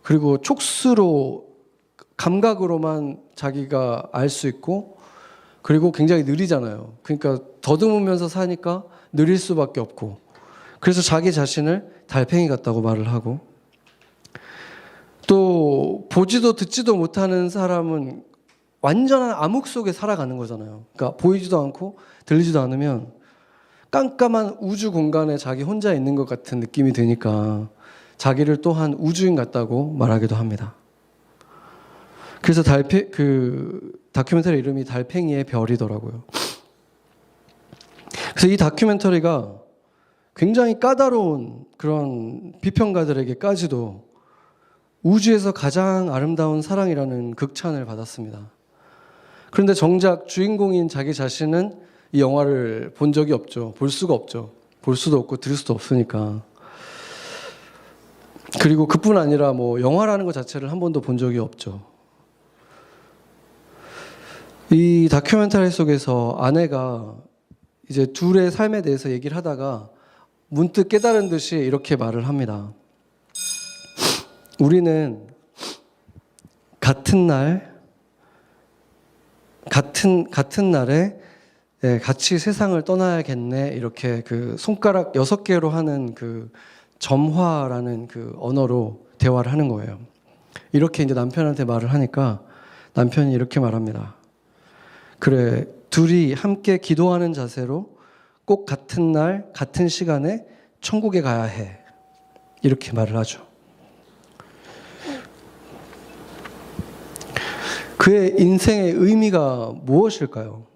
그리고 촉수로 감각으로만 자기가 알 수 있고 그리고 굉장히 느리잖아요. 그러니까 더듬으면서 사니까 느릴 수밖에 없고 그래서 자기 자신을 달팽이 같다고 말을 하고 또 보지도 듣지도 못하는 사람은 완전한 암흑 속에 살아가는 거잖아요. 그러니까 보이지도 않고 들리지도 않으면 깜깜한 우주 공간에 자기 혼자 있는 것 같은 느낌이 드니까 자기를 또한 우주인 같다고 말하기도 합니다. 그래서 그 다큐멘터리 이름이 달팽이의 별이더라고요. 그래서 이 다큐멘터리가 굉장히 까다로운 그런 비평가들에게까지도 우주에서 가장 아름다운 사랑이라는 극찬을 받았습니다. 그런데 정작 주인공인 자기 자신은 이 영화를 본 적이 없죠. 볼 수가 없죠. 볼 수도 없고 들을 수도 없으니까. 그리고 그뿐 아니라 뭐 영화라는 것 자체를 한 번도 본 적이 없죠. 이 다큐멘터리 속에서 아내가 이제 둘의 삶에 대해서 얘기를 하다가 문득 깨달은 듯이 이렇게 말을 합니다. 우리는 같은 날에 같이 세상을 떠나야겠네. 이렇게 그 손가락 6개로 하는 그 점화라는 그 언어로 대화를 하는 거예요. 이렇게 이제 남편한테 말을 하니까 남편이 이렇게 말합니다. 그래, 둘이 함께 기도하는 자세로 꼭 같은 날, 같은 시간에 천국에 가야 해. 이렇게 말을 하죠. 그의 인생의 의미가 무엇일까요?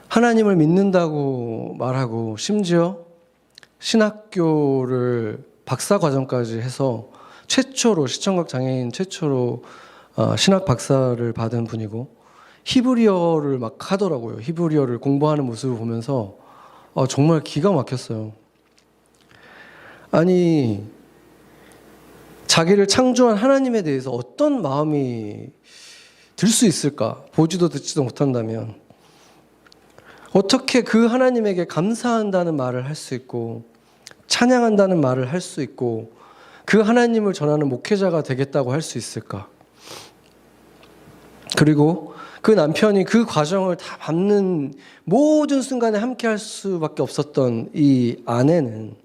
하나님을 믿는다고 말하고 심지어 신학교를 박사 과정까지 해서 최초로 시청각 장애인 최초로 신학 박사를 받은 분이고 히브리어를 막 하더라고요. 히브리어를 공부하는 모습을 보면서 정말 기가 막혔어요. 아니, 자기를 창조한 하나님에 대해서 어떤 마음이 들 수 있을까? 보지도 듣지도 못한다면 어떻게 그 하나님에게 감사한다는 말을 할 수 있고 찬양한다는 말을 할 수 있고 그 하나님을 전하는 목회자가 되겠다고 할 수 있을까? 그리고 그 남편이 그 과정을 다 밟는 모든 순간에 함께 할 수밖에 없었던 이 아내는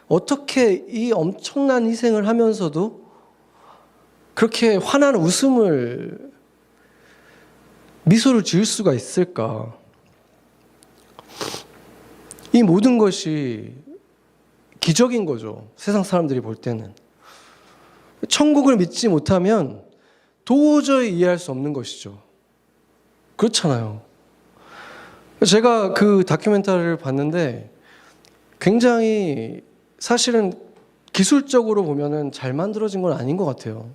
어떻게 이 엄청난 희생을 하면서도 그렇게 환한 미소를 지을 수가 있을까? 이 모든 것이 기적인 거죠. 세상 사람들이 볼 때는. 천국을 믿지 못하면 도저히 이해할 수 없는 것이죠. 그렇잖아요. 제가 그 다큐멘터리를 봤는데 굉장히 사실은 기술적으로 보면은 잘 만들어진 건 아닌 것 같아요.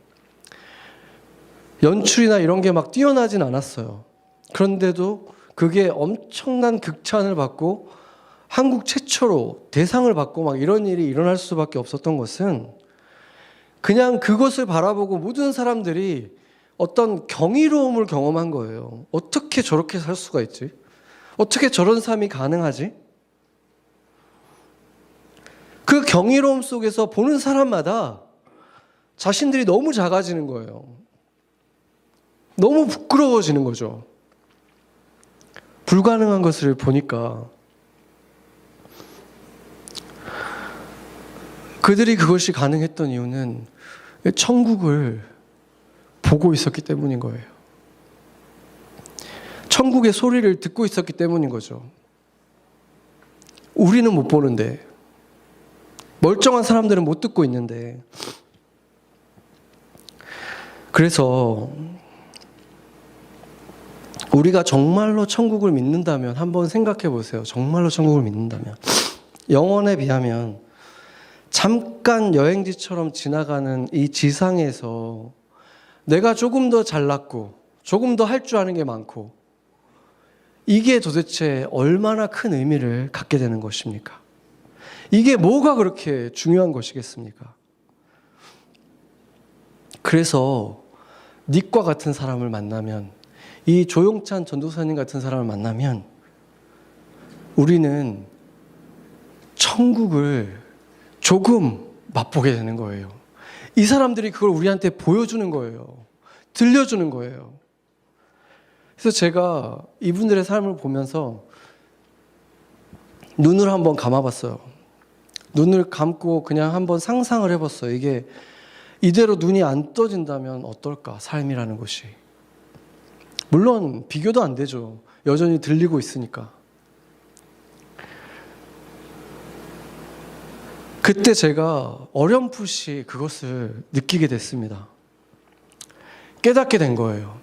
연출이나 이런 게 막 뛰어나진 않았어요. 그런데도 그게 엄청난 극찬을 받고 한국 최초로 대상을 받고 막 이런 일이 일어날 수밖에 없었던 것은 그냥 그것을 바라보고 모든 사람들이 어떤 경이로움을 경험한 거예요. 어떻게 저렇게 살 수가 있지? 어떻게 저런 삶이 가능하지? 그 경이로움 속에서 보는 사람마다 자신들이 너무 작아지는 거예요. 너무 부끄러워지는 거죠. 불가능한 것을 보니까 그들이 그것이 가능했던 이유는 천국을 보고 있었기 때문인 거예요. 천국의 소리를 듣고 있었기 때문인 거죠. 우리는 못 보는데, 멀쩡한 사람들은 못 듣고 있는데, 그래서 우리가 정말로 천국을 믿는다면 한번 생각해 보세요. 정말로 천국을 믿는다면 영원에 비하면 잠깐 여행지처럼 지나가는 이 지상에서 내가 조금 더 잘났고 조금 더 할 줄 아는 게 많고 이게 도대체 얼마나 큰 의미를 갖게 되는 것입니까? 이게 뭐가 그렇게 중요한 것이겠습니까? 그래서 닉과 같은 사람을 만나면, 이 조용찬 전도사님 같은 사람을 만나면 우리는 천국을 조금 맛보게 되는 거예요. 이 사람들이 그걸 우리한테 보여주는 거예요. 들려주는 거예요. 그래서 제가 이분들의 삶을 보면서 눈을 한번 감아봤어요. 눈을 감고 그냥 한번 상상을 해봤어요. 이게 이대로 눈이 안 떠진다면 어떨까, 삶이라는 것이. 물론 비교도 안 되죠. 여전히 들리고 있으니까. 그때 제가 어렴풋이 그것을 느끼게 됐습니다. 깨닫게 된 거예요.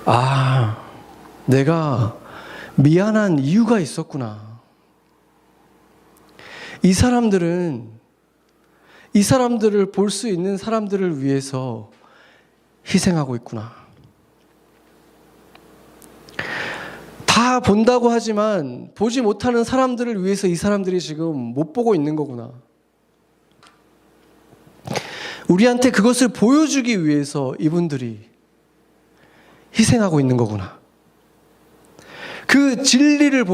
아, 내가 미안한 이유가 있었구나. 이 사람들을 볼 수 있는 사람들을 위해서 희생하고 있구나. 다 본다고 하지만 보지 못하는 사람들을 위해서 이 사람들이 지금 못 보고 있는 거구나. 우리한테 그것을 보여주기 위해서 이분들이 희생하고 있는 거구나. 그 진리를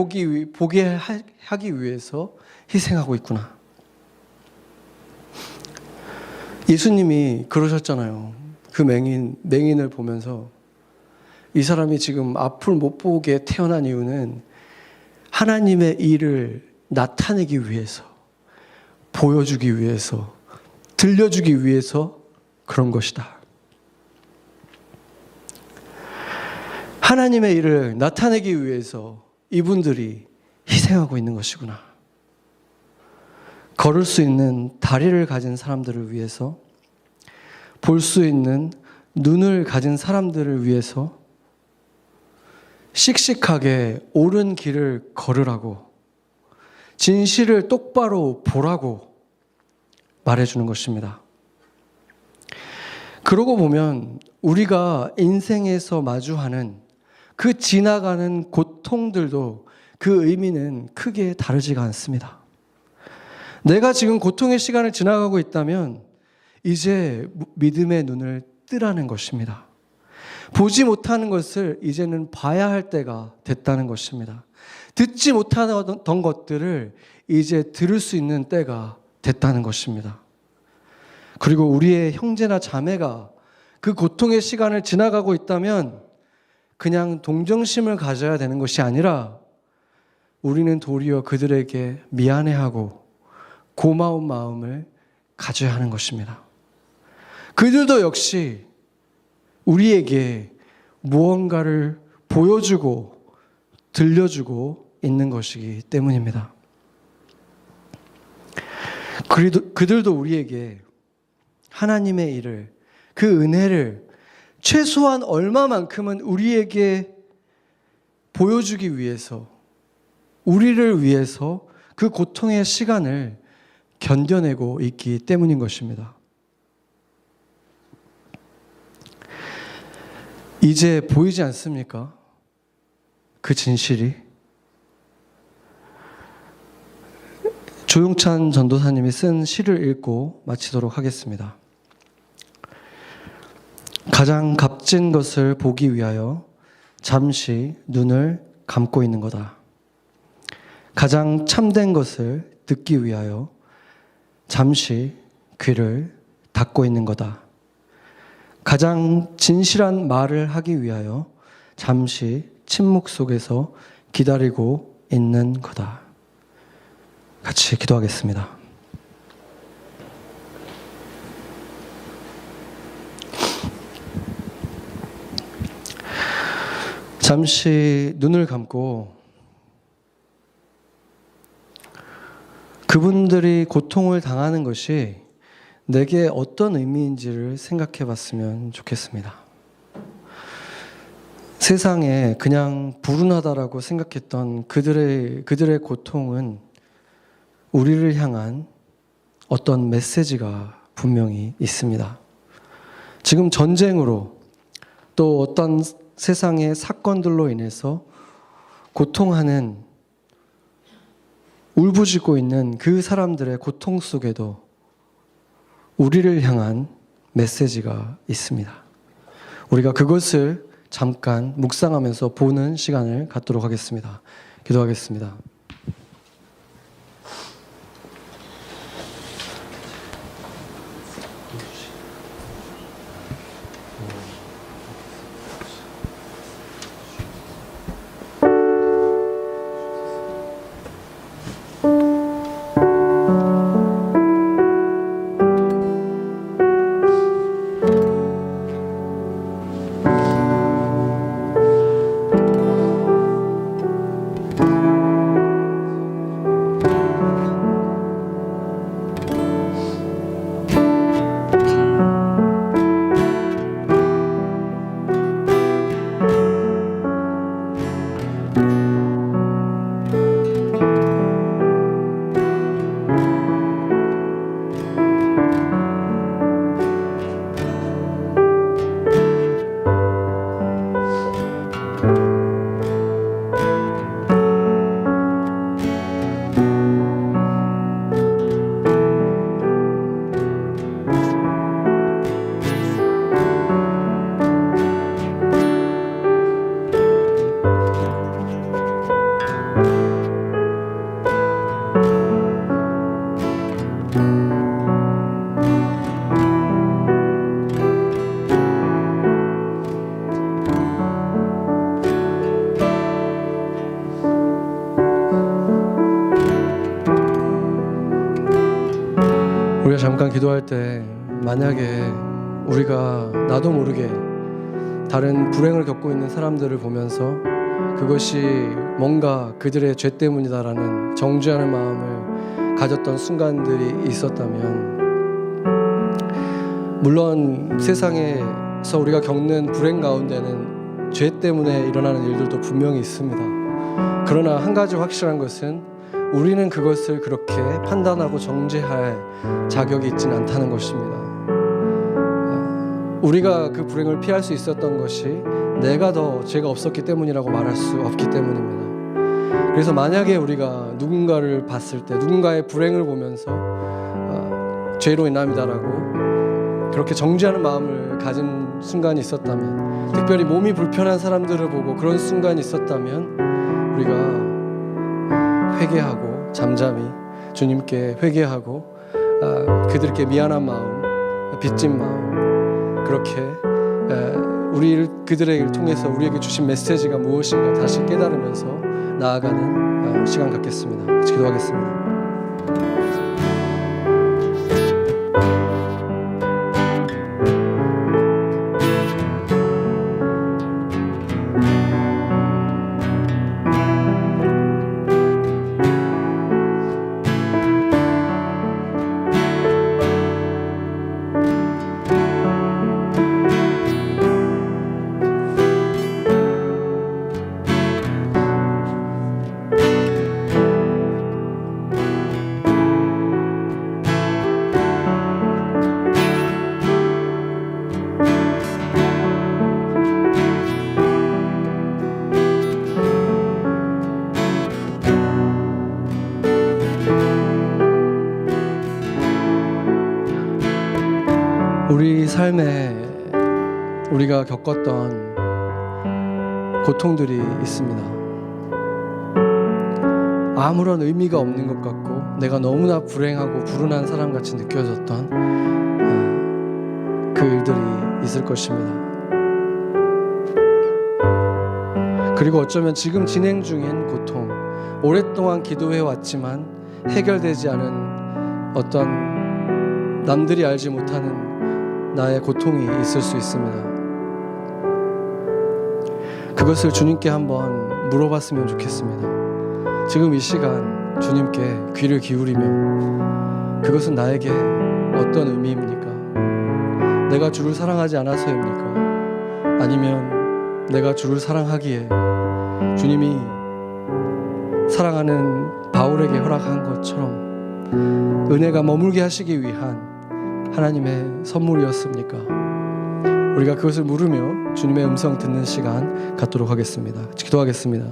보게 하기 위해서 희생하고 있구나. 예수님이 그러셨잖아요. 그 맹인을 보면서 이 사람이 지금 앞을 못 보게 태어난 이유는 하나님의 일을 나타내기 위해서, 보여주기 위해서, 들려주기 위해서 그런 것이다. 하나님의 일을 나타내기 위해서 이분들이 희생하고 있는 것이구나. 걸을 수 있는 다리를 가진 사람들을 위해서, 볼 수 있는 눈을 가진 사람들을 위해서 씩씩하게 옳은 길을 걸으라고, 진실을 똑바로 보라고 말해주는 것입니다. 그러고 보면 우리가 인생에서 마주하는 그 지나가는 고통들도 그 의미는 크게 다르지가 않습니다. 내가 지금 고통의 시간을 지나가고 있다면 이제 믿음의 눈을 뜨라는 것입니다. 보지 못하는 것을 이제는 봐야 할 때가 됐다는 것입니다. 듣지 못하던 것들을 이제 들을 수 있는 때가 됐다는 것입니다. 그리고 우리의 형제나 자매가 그 고통의 시간을 지나가고 있다면 그냥 동정심을 가져야 되는 것이 아니라 우리는 도리어 그들에게 미안해하고 고마운 마음을 가져야 하는 것입니다. 그들도 역시 우리에게 무언가를 보여주고 들려주고 있는 것이기 때문입니다. 그들도 우리에게 하나님의 일을, 그 은혜를 최소한 얼마만큼은 우리에게 보여주기 위해서, 우리를 위해서 그 고통의 시간을 견뎌내고 있기 때문인 것입니다. 이제 보이지 않습니까? 그 진실이. 조용찬 전도사님이 쓴 시를 읽고 마치도록 하겠습니다. 가장 값진 것을 보기 위하여 잠시 눈을 감고 있는 거다. 가장 참된 것을 듣기 위하여 잠시 귀를 닫고 있는 거다. 가장 진실한 말을 하기 위하여 잠시 침묵 속에서 기다리고 있는 거다. 같이 기도하겠습니다. 잠시 눈을 감고 그분들이 고통을 당하는 것이 내게 어떤 의미인지를 생각해 봤으면 좋겠습니다. 세상에 그냥 불운하다라고 생각했던 그들의 고통은 우리를 향한 어떤 메시지가 분명히 있습니다. 지금 전쟁으로 또 어떤 세상의 사건들로 인해서 고통하는, 울부짖고 있는 그 사람들의 고통 속에도 우리를 향한 메시지가 있습니다. 우리가 그것을 잠깐 묵상하면서 보는 시간을 갖도록 하겠습니다. 기도하겠습니다. 우리가 잠깐 기도할 때 만약에 우리가 나도 모르게 다른 불행을 겪고 있는 사람들을 보면서 그것이 뭔가 그들의 죄 때문이다라는 정죄하는 마음을 가졌던 순간들이 있었다면 물론 세상에서 우리가 겪는 불행 가운데는 죄 때문에 일어나는 일들도 분명히 있습니다. 그러나 한 가지 확실한 것은 우리는 그것을 그렇게 판단하고 정죄할 자격이 있지는 않다는 것입니다. 우리가 그 불행을 피할 수 있었던 것이 내가 더 죄가 없었기 때문이라고 말할 수 없기 때문입니다. 그래서 만약에 우리가 누군가를 봤을 때 누군가의 불행을 보면서 죄로 인함이다라고 그렇게 정죄하는 마음을 가진 순간이 있었다면, 특별히 몸이 불편한 사람들을 보고 그런 순간이 있었다면 우리가 회개하고 잠잠히 주님께 회개하고 그들께 미안한 마음, 빚진 마음, 그렇게 그들의 통해서 우리에게 주신 메시지가 무엇인가 다시 깨달으면서 나아가는 시간 갖겠습니다. 같이 기도하겠습니다. 우리 삶에 우리가 겪었던 고통들이 있습니다. 아무런 의미가 없는 것 같고 내가 너무나 불행하고 불운한 사람같이 느껴졌던 그 일들이 있을 것입니다. 그리고 어쩌면 지금 진행 중인 고통, 오랫동안 기도해 왔지만 해결되지 않은 어떤 남들이 알지 못하는 나의 고통이 있을 수 있습니다. 그것을 주님께 한번 물어봤으면 좋겠습니다. 지금 이 시간 주님께 귀를 기울이며 그것은 나에게 어떤 의미입니까? 내가 주를 사랑하지 않아서입니까? 아니면 내가 주를 사랑하기에 주님이 사랑하는 바울에게 허락한 것처럼 은혜가 머물게 하시기 위한 하나님의 선물이었습니까? 우리가 그것을 물으며 주님의 음성 듣는 시간 갖도록 하겠습니다. 기도하겠습니다.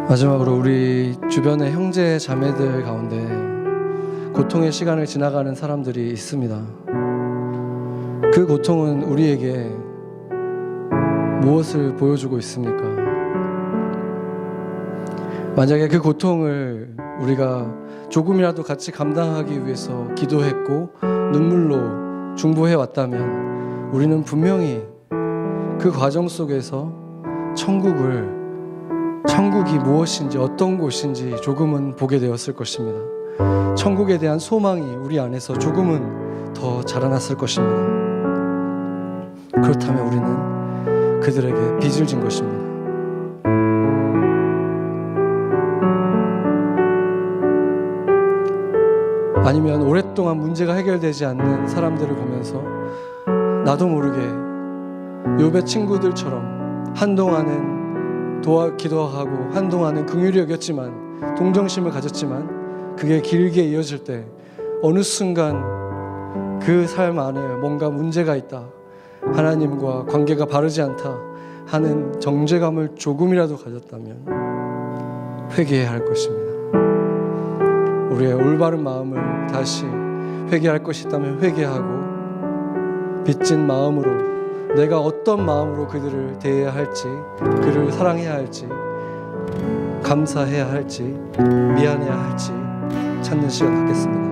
마지막으로 우리 주변의 형제 자매들 가운데 고통의 시간을 지나가는 사람들이 있습니다. 그 고통은 우리에게 무엇을 보여주고 있습니까? 만약에 그 고통을 우리가 조금이라도 같이 감당하기 위해서 기도했고 눈물로 중보해 왔다면 우리는 분명히 그 과정 속에서 천국이 무엇인지 어떤 곳인지 조금은 보게 되었을 것입니다. 천국에 대한 소망이 우리 안에서 조금은 더 자라났을 것입니다. 그렇다면 우리는 그들에게 빚을 진 것입니다. 아니면 오랫동안 문제가 해결되지 않는 사람들을 보면서 나도 모르게 욥의 친구들처럼 한동안은 기도하고 한동안은 긍휼히 여겼지만 동정심을 가졌지만 그게 길게 이어질 때 어느 순간 그 삶 안에 뭔가 문제가 있다, 하나님과 관계가 바르지 않다 하는 정죄감을 조금이라도 가졌다면 회개해야 할 것입니다. 우리의 올바른 마음을 다시 회개할 것이 있다면 회개하고, 빚진 마음으로 내가 어떤 마음으로 그들을 대해야 할지, 그를 사랑해야 할지, 감사해야 할지, 미안해야 할지 찾는 시간 갖겠습니다.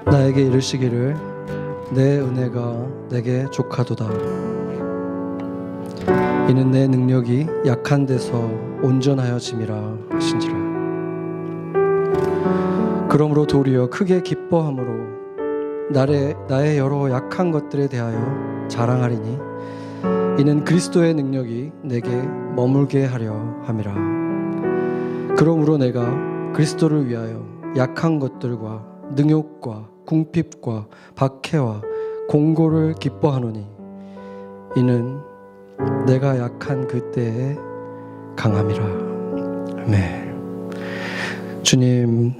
나에게 이르시기를 내 은혜가 내게 족하도다. 이는 내 능력이 약한 데서 온전하여짐이라 하신지라. 그러므로 도리어 크게 기뻐함으로 나의 여러 약한 것들에 대하여 자랑하리니 이는 그리스도의 능력이 내게 머물게 하려 함이라. 그러므로 내가 그리스도를 위하여 약한 것들과 능욕과 궁핍과 박해와 공고를 기뻐하노니 이는 내가 약한 그때에 강함이라. 아멘. 주님,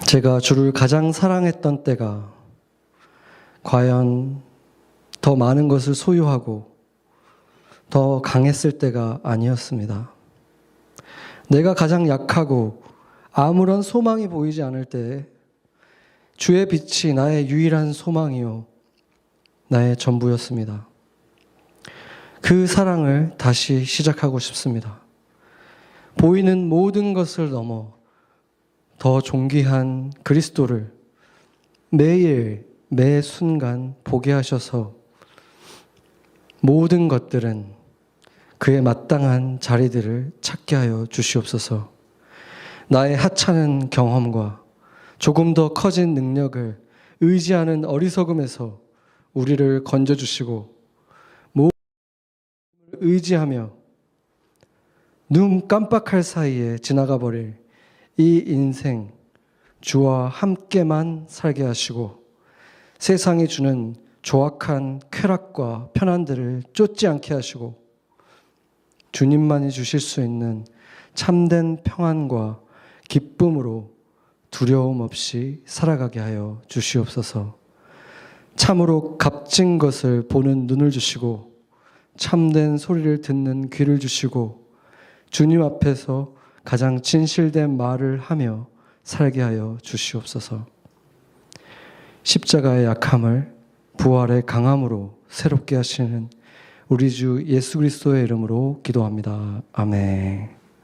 제가 주를 가장 사랑했던 때가 과연 더 많은 것을 소유하고 더 강했을 때가 아니었습니다. 내가 가장 약하고 아무런 소망이 보이지 않을 때 주의 빛이 나의 유일한 소망이요 나의 전부였습니다. 그 사랑을 다시 시작하고 싶습니다. 보이는 모든 것을 넘어 더 존귀한 그리스도를 매일 매 순간 보게 하셔서 모든 것들은 그에 마땅한 자리들을 찾게 하여 주시옵소서. 나의 하찮은 경험과 조금 더 커진 능력을 의지하는 어리석음에서 우리를 건져주시고, 모든 의지하며 눈 깜빡할 사이에 지나가 버릴 이 인생 주와 함께만 살게 하시고, 세상이 주는 조악한 쾌락과 편안들을 쫓지 않게 하시고, 주님만이 주실 수 있는 참된 평안과 기쁨으로 두려움 없이 살아가게 하여 주시옵소서. 참으로 값진 것을 보는 눈을 주시고 참된 소리를 듣는 귀를 주시고 주님 앞에서 가장 진실된 말을 하며 살게 하여 주시옵소서. 십자가의 약함을 부활의 강함으로 새롭게 하시는 우리 주 예수 그리스도의 이름으로 기도합니다. 아멘.